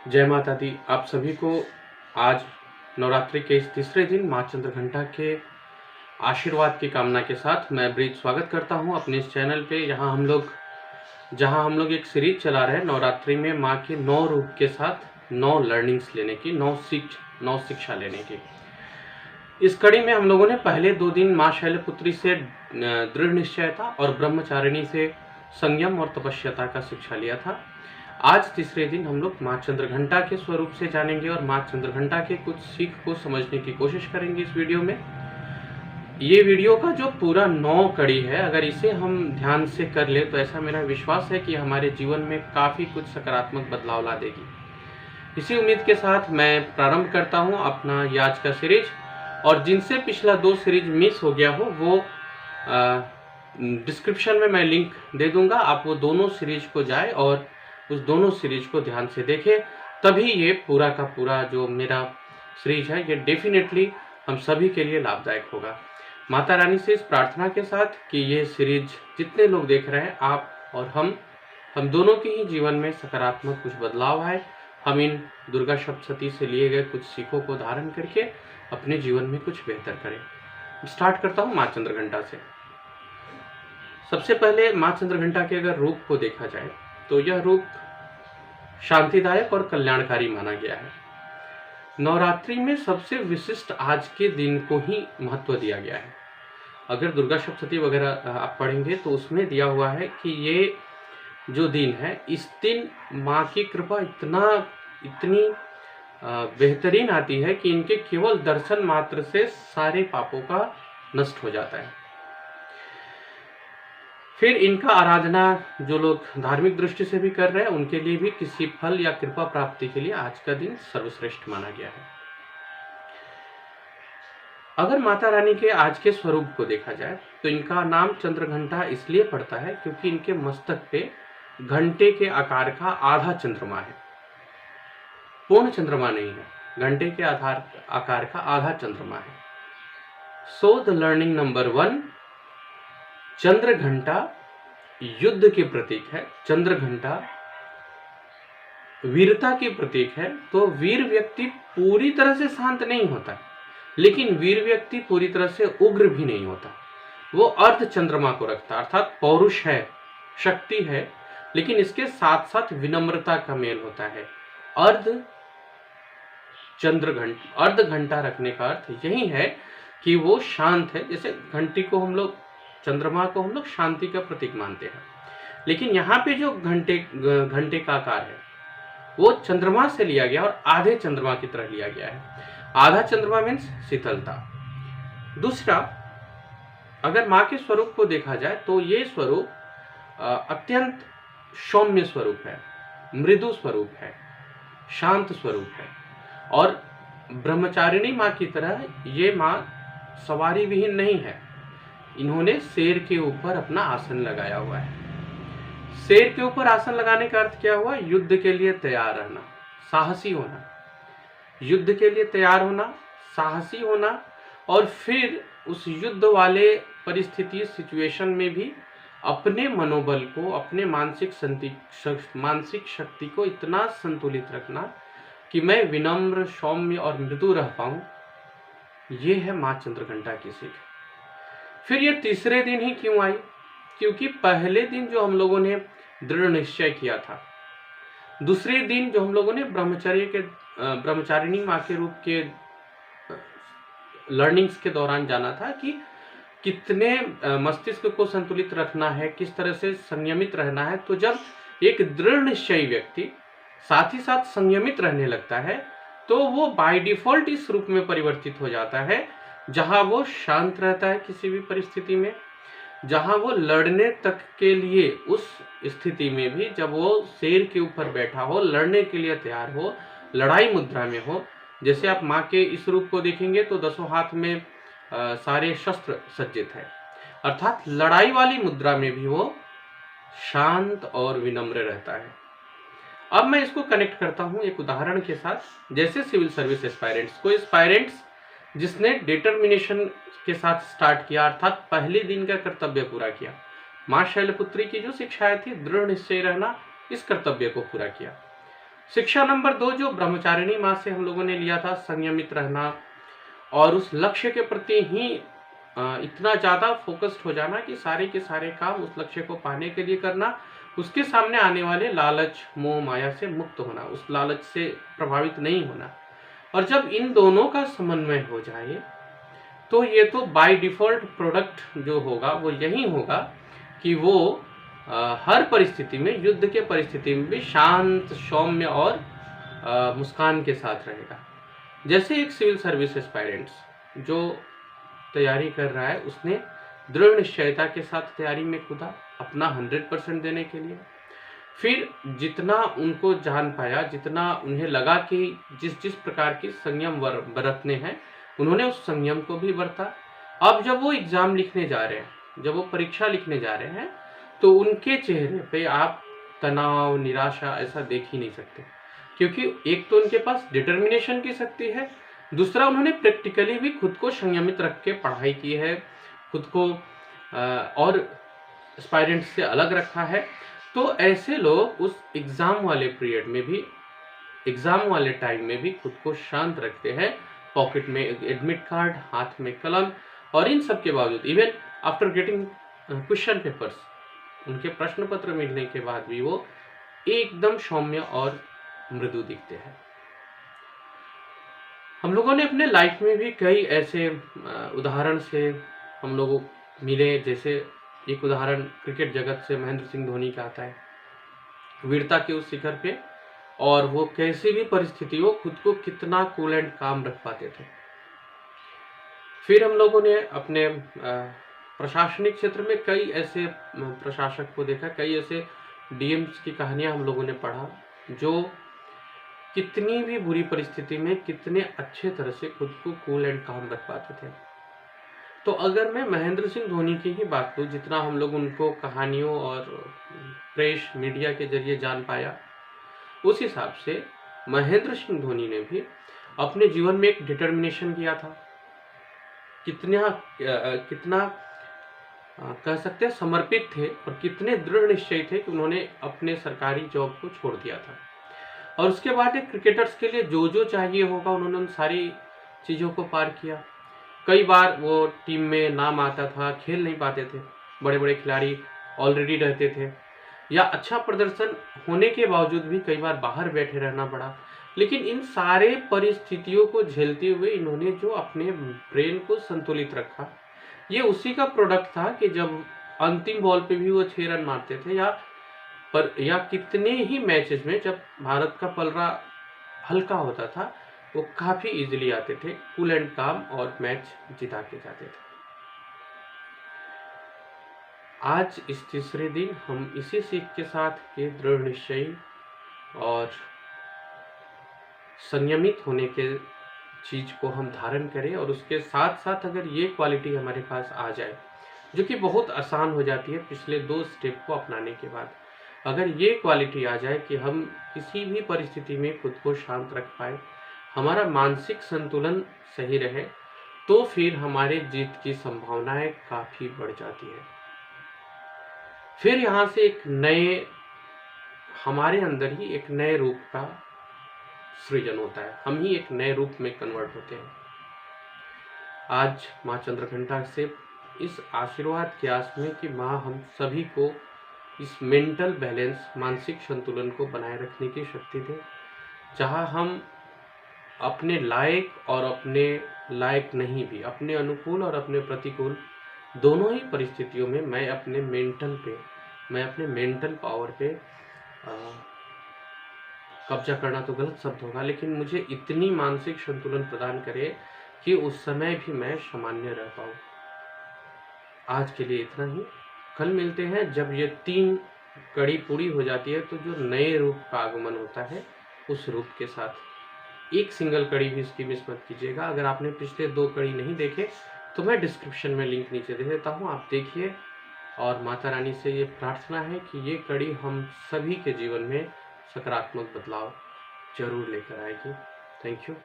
जय माता दी। आप सभी को आज नवरात्रि के इस तीसरे दिन माँ चंद्रघंटा के आशीर्वाद की कामना के साथ मैं ब्रीज स्वागत करता हूँ अपने इस चैनल पे। जहाँ हम लोग एक सीरीज चला रहे हैं नवरात्रि में माँ के 9 रूप के साथ 9 लर्निंग्स लेने की, 9 शिक्षा लेने की। इस कड़ी में हम लोगों ने पहले 2 दिन माँ शैलपुत्री से दृढ़ निश्चयता और ब्रह्मचारिणी से संयम और तपस्यता का शिक्षा लिया था। आज तीसरे दिन हम लोग माँ चंद्रघंटा के स्वरूप से जानेंगे और माँ चंद्रघंटा के कुछ सीख को समझने की कोशिश करेंगे इस वीडियो में। ये वीडियो का जो पूरा 9 कड़ी है, अगर इसे हम ध्यान से कर ले तो ऐसा मेरा विश्वास है कि हमारे जीवन में काफ़ी कुछ सकारात्मक बदलाव ला देगी। इसी उम्मीद के साथ मैं प्रारंभ करता हूँ अपना ये आज का सीरीज। और जिनसे पिछला 2 सीरीज मिस हो गया हो वो डिस्क्रिप्शन में मैं लिंक दे दूंगा, आप वो दोनों सीरीज को जाए और उस दोनों सीरीज को ध्यान से देखें, तभी ये पूरा का पूरा जो मेरा सीरीज है ये डेफिनेटली हम सभी के लिए लाभदायक होगा। माता रानी से इस प्रार्थना के साथ कि ये सीरीज जितने लोग देख रहे हैं, आप और हम दोनों के ही जीवन में सकारात्मक कुछ बदलाव आए। हम इन दुर्गा सप्तशती से लिए गए कुछ सीखों को धारण करके अपने जीवन में कुछ बेहतर करें। स्टार्ट करता हूँ माँ चंद्रघंटा से। सबसे पहले माँ चंद्रघंटा के अगर रूप को देखा जाए तो यह रूप शांतिदायक और कल्याणकारी माना गया है। नवरात्रि में सबसे विशिष्ट आज के दिन को ही महत्व दिया गया है। अगर दुर्गा सप्तशती वगैरह आप पढ़ेंगे तो उसमें दिया हुआ है कि ये जो दिन है, इस दिन माँ की कृपा इतनी बेहतरीन आती है कि इनके केवल दर्शन मात्र से सारे पापों का नष्ट हो जाता है। फिर इनका आराधना जो लोग धार्मिक दृष्टि से भी कर रहे हैं उनके लिए भी किसी फल या कृपा प्राप्ति के लिए आज का दिन सर्वश्रेष्ठ माना गया है। अगर माता रानी के आज के स्वरूप को देखा जाए तो इनका नाम चंद्रघंटा इसलिए पड़ता है क्योंकि इनके मस्तक पे घंटे के आकार का आधा चंद्रमा है, पूर्ण चंद्रमा नहीं है, घंटे के आकार का आधा चंद्रमा है। So the learning number 1, Chandraghanta युद्ध के प्रतीक है। चंद्रघंटा वीरता के प्रतीक है। तो वीर व्यक्ति पूरी तरह से शांत नहीं होता, लेकिन वीर व्यक्ति पूरी तरह से उग्र भी नहीं होता। वो अर्ध चंद्रमा को रखता, अर्थात पौरुष है, शक्ति है, लेकिन इसके साथ साथ विनम्रता का मेल होता है। अर्ध घंटा रखने का अर्थ यही है कि वो शांत है। जैसे घंटी को हम लोग, चंद्रमा को हम लोग शांति का प्रतीक मानते हैं, लेकिन यहाँ पे जो घंटे का आकार है वो चंद्रमा से लिया गया और आधे चंद्रमा की तरह लिया गया है। आधा चंद्रमा मीन्स शीतलता। दूसरा, अगर माँ के स्वरूप को देखा जाए तो ये स्वरूप अत्यंत सौम्य स्वरूप है, मृदु स्वरूप है, शांत स्वरूप है। और ब्रह्मचारिणी माँ की तरह ये माँ सवारी विहीन नहीं है। इन्होंने शेर के ऊपर अपना आसन लगाया हुआ है। शेर के ऊपर आसन लगाने का अर्थ क्या हुआ? युद्ध के लिए तैयार रहना, साहसी होना। युद्ध के लिए तैयार होना, साहसी होना, और फिर उस युद्ध वाले परिस्थिति सिचुएशन में भी अपने मनोबल को, अपने मानसिक शक्ति को इतना संतुलित रखना कि मैं विनम्र, सौम्य और मृदु रह पाऊं। ये है माँ चंद्रघंटा की सीख। फिर ये तीसरे दिन ही क्यों आई? क्योंकि पहले दिन जो हम लोगों ने दृढ़ निश्चय किया था, दूसरे दिन जो हम लोगों ने ब्रह्मचारिणी माँ के रूप के लर्निंग्स के दौरान जाना था कि कितने मस्तिष्क को संतुलित रखना है, किस तरह से संयमित रहना है। तो जब एक दृढ़ निश्चयी व्यक्ति साथ ही साथ संयमित रहने लगता है तो वो बाय डिफॉल्ट इस रूप में परिवर्तित हो जाता है जहां वो शांत रहता है किसी भी परिस्थिति में, जहां वो लड़ने तक के लिए, उस स्थिति में भी जब वो शेर के ऊपर बैठा हो, लड़ने के लिए तैयार हो, लड़ाई मुद्रा में हो। जैसे आप माँ के इस रूप को देखेंगे तो 10 हाथ में सारे शस्त्र सज्जित है, अर्थात लड़ाई वाली मुद्रा में भी वो शांत और विनम्र रहता है। अब मैं इसको कनेक्ट करता हूं एक उदाहरण के साथ। जैसे सिविल सर्विस एस्पायरेंट्स जिसने डिटर्मिनेशन के साथ स्टार्ट किया, अर्थात पहले दिन का कर्तव्य पूरा किया, माँ शैलपुत्री की जो शिक्षाएं थी, दृढ़ निश्चय रहना, इस कर्तव्य को पूरा किया। शिक्षा नंबर 2 जो ब्रह्मचारिणी माँ से हम लोगों ने लिया था, संयमित रहना और उस लक्ष्य के प्रति ही इतना ज़्यादा फोकस्ड हो जाना कि सारे के सारे काम उस लक्ष्य को पाने के लिए करना, उसके सामने आने वाले लालच मोह माया से मुक्त होना, उस लालच से प्रभावित नहीं होना। और जब इन दोनों का समन्वय हो जाए तो ये तो बाय डिफॉल्ट प्रोडक्ट जो होगा वो यही होगा कि वो हर परिस्थिति में, युद्ध के परिस्थिति में भी शांत, सौम्य और मुस्कान के साथ रहेगा। जैसे एक सिविल सर्विस एस्पायरेंट्स जो तैयारी कर रहा है, उसने दृढ़ निश्चयता के साथ तैयारी में कूदा अपना 100% देने के लिए। फिर जितना उनको जान पाया, जितना उन्हें लगा कि जिस जिस प्रकार की संयम बरतने हैं, उन्होंने उस संयम को भी बरता। अब जब वो एग्जाम लिखने जा रहे हैं, जब वो परीक्षा लिखने जा रहे हैं, तो उनके चेहरे पे आप तनाव, निराशा ऐसा देख ही नहीं सकते, क्योंकि एक तो उनके पास डिटर्मिनेशन की शक्ति है, दूसरा उन्होंने प्रैक्टिकली भी खुद को संयमित रख के पढ़ाई की है, खुद को और एस्पायरेंट्स से अलग रखा है। तो ऐसे लोग उस एग्जाम वाले पीरियड में भी, एग्जाम वाले टाइम में भी खुद को शांत रखते हैं। पॉकेट में एडमिट कार्ड, हाथ में कलम, और इन सब के बावजूद even after getting question papers, उनके प्रश्न पत्र मिलने के बाद भी वो एकदम सौम्य और मृदु दिखते हैं। हम लोगों ने अपने लाइफ में भी कई ऐसे उदाहरण से हम लोगों मिले। जैसे एक उदाहरण क्रिकेट जगत से महेंद्र सिंह धोनी का आता है, वीरता के उस शिखर पे, और वो कैसी भी परिस्थिति हो खुद को कितना कूल एंड काम रख पाते थे। फिर हम लोगों ने अपने प्रशासनिक क्षेत्र में कई ऐसे प्रशासक को देखा, कई ऐसे डीएम्स की कहानियां हम लोगों ने पढ़ा जो कितनी भी बुरी परिस्थिति में कितने अच्छे तरह से खुद को कूल एंड काम रख पाते थे। तो अगर मैं महेंद्र सिंह धोनी की ही बात करूं, जितना हम लोग उनको कहानियों और प्रेस मीडिया के जरिए जान पाया, उस हिसाब से महेंद्र सिंह धोनी ने भी अपने जीवन में एक डिटर्मिनेशन किया था। कितना कह सकते हैं समर्पित थे, और कितने दृढ़ निश्चय थे कि उन्होंने अपने सरकारी जॉब को छोड़ दिया था। और उसके बाद एक क्रिकेटर्स के लिए जो जो चाहिए होगा उन्होंने उन सारी चीज़ों को पार किया। कई बार वो टीम में नाम आता था, खेल नहीं पाते थे, बड़े बड़े खिलाड़ी ऑलरेडी रहते थे, या अच्छा प्रदर्शन होने के बावजूद भी कई बार बाहर बैठे रहना पड़ा। लेकिन इन सारे परिस्थितियों को झेलते हुए इन्होंने जो अपने ब्रेन को संतुलित रखा, ये उसी का प्रोडक्ट था कि जब अंतिम बॉल पे भी वो 6 रन मारते थे, या कितने ही मैचेस में जब भारत का पलड़ा हल्का होता था, वो काफी इजीली आते थे, कूल एंड काम, और मैच जिता के जाते थे। आज इस तीसरे दिन हम इसी सीख के साथ के दृढ़ निश्चयी और संयमित होने के चीज को हम धारण करें, और उसके साथ साथ अगर ये क्वालिटी हमारे पास आ जाए, जो कि बहुत आसान हो जाती है पिछले 2 स्टेप को अपनाने के बाद, अगर ये क्वालिटी आ जाए कि हम किसी भी परिस्थिति में खुद को शांत रख पाए, हमारा मानसिक संतुलन सही रहे, तो फिर हमारे जीत की संभावनाएं काफी बढ़ जाती है। फिर यहाँ से एक नए, हमारे अंदर ही एक नए रूप का सृजन होता है, हम ही एक नए रूप में कन्वर्ट होते हैं। आज माँ चंद्रघंटा से इस आशीर्वाद के आस में कि माँ हम सभी को इस मेंटल बैलेंस, मानसिक संतुलन को बनाए रखने की शक्ति दे, जहाँ हम अपने लायक और अपने लायक नहीं भी, अपने अनुकूल और अपने प्रतिकूल दोनों ही परिस्थितियों में मैं अपने मेंटल पावर पे कब्जा करना तो गलत शब्द होगा, लेकिन मुझे इतनी मानसिक संतुलन प्रदान करे कि उस समय भी मैं सामान्य रह पाऊँ। आज के लिए इतना ही। कल मिलते हैं जब ये 3 कड़ी पूरी हो जाती है, तो जो नए रूप का आगमन होता है उस रूप के साथ। एक सिंगल कड़ी भी इसकी मिस मत कीजिएगा। अगर आपने पिछले 2 कड़ी नहीं देखे तो मैं डिस्क्रिप्शन में लिंक नीचे दे देता हूँ, आप देखिए। और माता रानी से ये प्रार्थना है कि ये कड़ी हम सभी के जीवन में सकारात्मक बदलाव जरूर लेकर आएगी। Thank you.